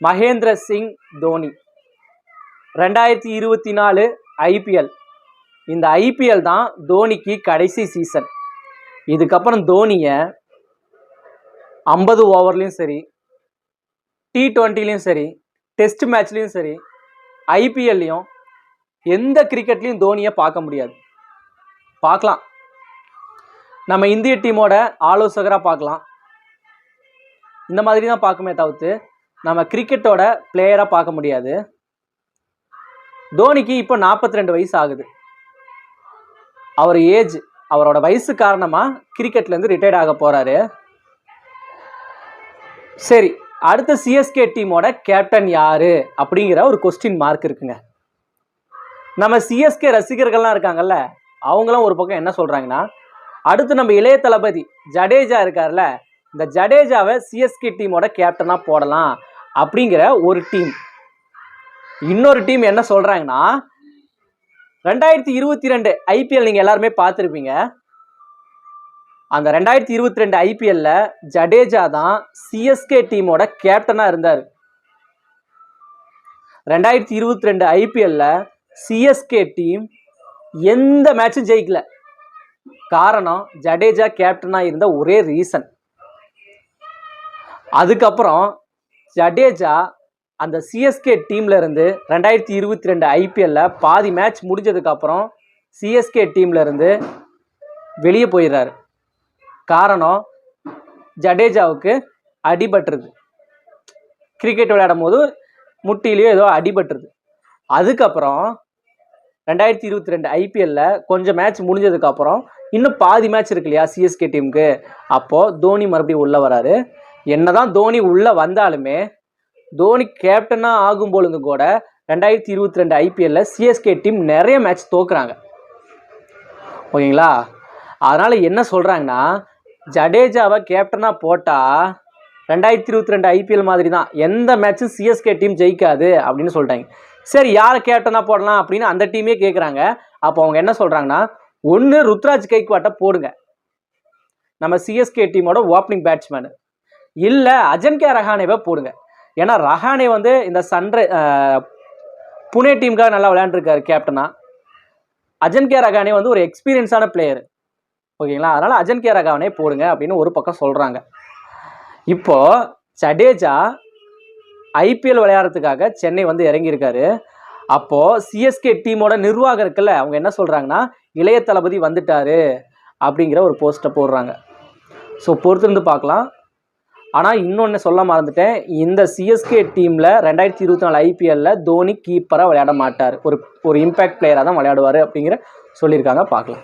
Mahendra Singh Dhoni 2024 IPL. இந்த IPL தான் தோனிக்கு கடைசி சீசன். இதுக்கப்புறம் தோனியை 50 ஓவர்லையும் சரி, T20லையும் சரி, டெஸ்ட் மேட்ச்லையும் சரி, IPLலையும் எந்த கிரிக்கெட்லையும் தோனியை பார்க்க முடியாது. பார்க்கலாம், நம்ம இந்திய டீமோட ஆலோசகராக பார்க்கலாம், இந்த மாதிரி தான் பார்க்குமே தவிர்த்து நம்ம கிரிக்கெட்டோட பிளேயராக பார்க்க முடியாது. தோனிக்கு இப்போ 42 வயசு ஆகுது. அவர் ஏஜ், அவரோட வயசு காரணமாக கிரிக்கெட்லேருந்து ரிட்டையர்ட் ஆக போகிறாரு. சரி, அடுத்த சிஎஸ்கே டீமோட கேப்டன் யார் அப்படிங்கிற ஒரு கொஸ்டின் மார்க் இருக்குங்க. நம்ம சிஎஸ்கே ரசிகர்கள்லாம் இருக்காங்கல்ல, அவங்களாம் ஒரு பக்கம் என்ன சொல்கிறாங்கன்னா, அடுத்து நம்ம இளைய தளபதி ஜடேஜா இருக்கார்ல, இந்த ஜடேஜாவை சிஎஸ்கே டீமோட கேப்டனாக போடலாம் அப்படிங்கிற ஒரு டீம். இன்னொரு டீம் என்ன சொல்கிறாங்கன்னா, 2022 IPL நீங்கள் எல்லாருமே பார்த்துருப்பீங்க. அந்த 2022 IPLல ஜடேஜா தான் சிஎஸ்கே டீமோட கேப்டனாக இருந்தார். 2022 IPLல சிஎஸ்கே டீம் எந்த மேட்சும் ஜெயிக்கல. காரணம் ஜடேஜா கேப்டனாக இருந்த ஒரே ரீசன். அதுக்கப்புறம் ஜடேஜா அந்த சிஎஸ்கே டீம்ல இருந்து 2022 IPLல பாதி மேட்ச் முடிஞ்சதுக்கப்புறம் சிஎஸ்கே டீம்ல இருந்து வெளியே போயிடுறாரு. காரணம் ஜடேஜாவுக்கு அடிபட்டுருது. கிரிக்கெட் விளையாடும் போது முட்டிலேயோ ஏதோ அடிபட்டுருது. அதுக்கப்புறம் 2022 IPLல கொஞ்சம் மேட்ச் முடிஞ்சதுக்கப்புறம் இன்னும் பாதி மேட்ச் இருக்கு இல்லையா சிஎஸ்கே டீமுக்கு, அப்போது தோனி மறுபடியும் உள்ளே வராரு. என்னதான் தோனி உள்ளே வந்தாலுமே தோனி கேப்டனாக ஆகும் பொழுது கூட 2022 IPLல சிஎஸ்கே டீம் நிறைய மேட்ச் தோக்குறாங்க. ஓகேங்களா? அதனால் என்ன சொல்கிறாங்கன்னா, ஜடேஜாவை கேப்டனாக போட்டால் 2022 IPL மாதிரி தான் எந்த மேட்சும் சிஎஸ்கே டீம் ஜெயிக்காது அப்படின்னு சொல்லிட்டாங்க. சரி, யாரை கேப்டனாக போடலாம் அப்படின்னு அந்த டீமே கேட்குறாங்க. அப்போ அவங்க என்ன சொல்கிறாங்கன்னா, ஒன்று ருத்ராஜ் கைக்வாட்டை போடுங்க, நம்ம சிஎஸ்கே டீமோட ஓப்பனிங் பேட்ஸ்மேனு, இல்லை அஜன்கே ரஹானேவை போடுங்க. ஏன்னா ரஹானே வந்து இந்த புனே டீமுக்காக நல்லா விளையாண்டுருக்காரு கேப்டனா. அஜன்கே ரஹானே வந்து ஒரு எக்ஸ்பீரியன்ஸான பிளேயர். ஓகேங்களா? அதனால் அஜன்கே ரஹானே போடுங்க அப்படின்னு ஒரு பக்கம் சொல்கிறாங்க. இப்போது ஜடேஜா IPL விளையாடுறதுக்காக சென்னை வந்து இறங்கியிருக்காரு. அப்போது சிஎஸ்கே டீமோட நிர்வாகம் இருக்குல்ல, அவங்க என்ன சொல்கிறாங்கன்னா, இளைய தளபதி வந்துட்டாரு அப்படிங்கிற ஒரு போஸ்ட்டை போடுறாங்க. ஸோ பொறுத்திருந்து பார்க்கலாம். ஆனால் இன்னொன்று சொல்ல மறந்துட்டேன், இந்த சிஎஸ்கே டீமில் 2024 IPLல தோனி கீப்பராக விளையாட மாட்டார், ஒரு இம்பேக்ட் பிளேயராக தான் விளையாடுவார் அப்படிங்கிற சொல்லியிருக்காங்க. பார்க்கலாம்.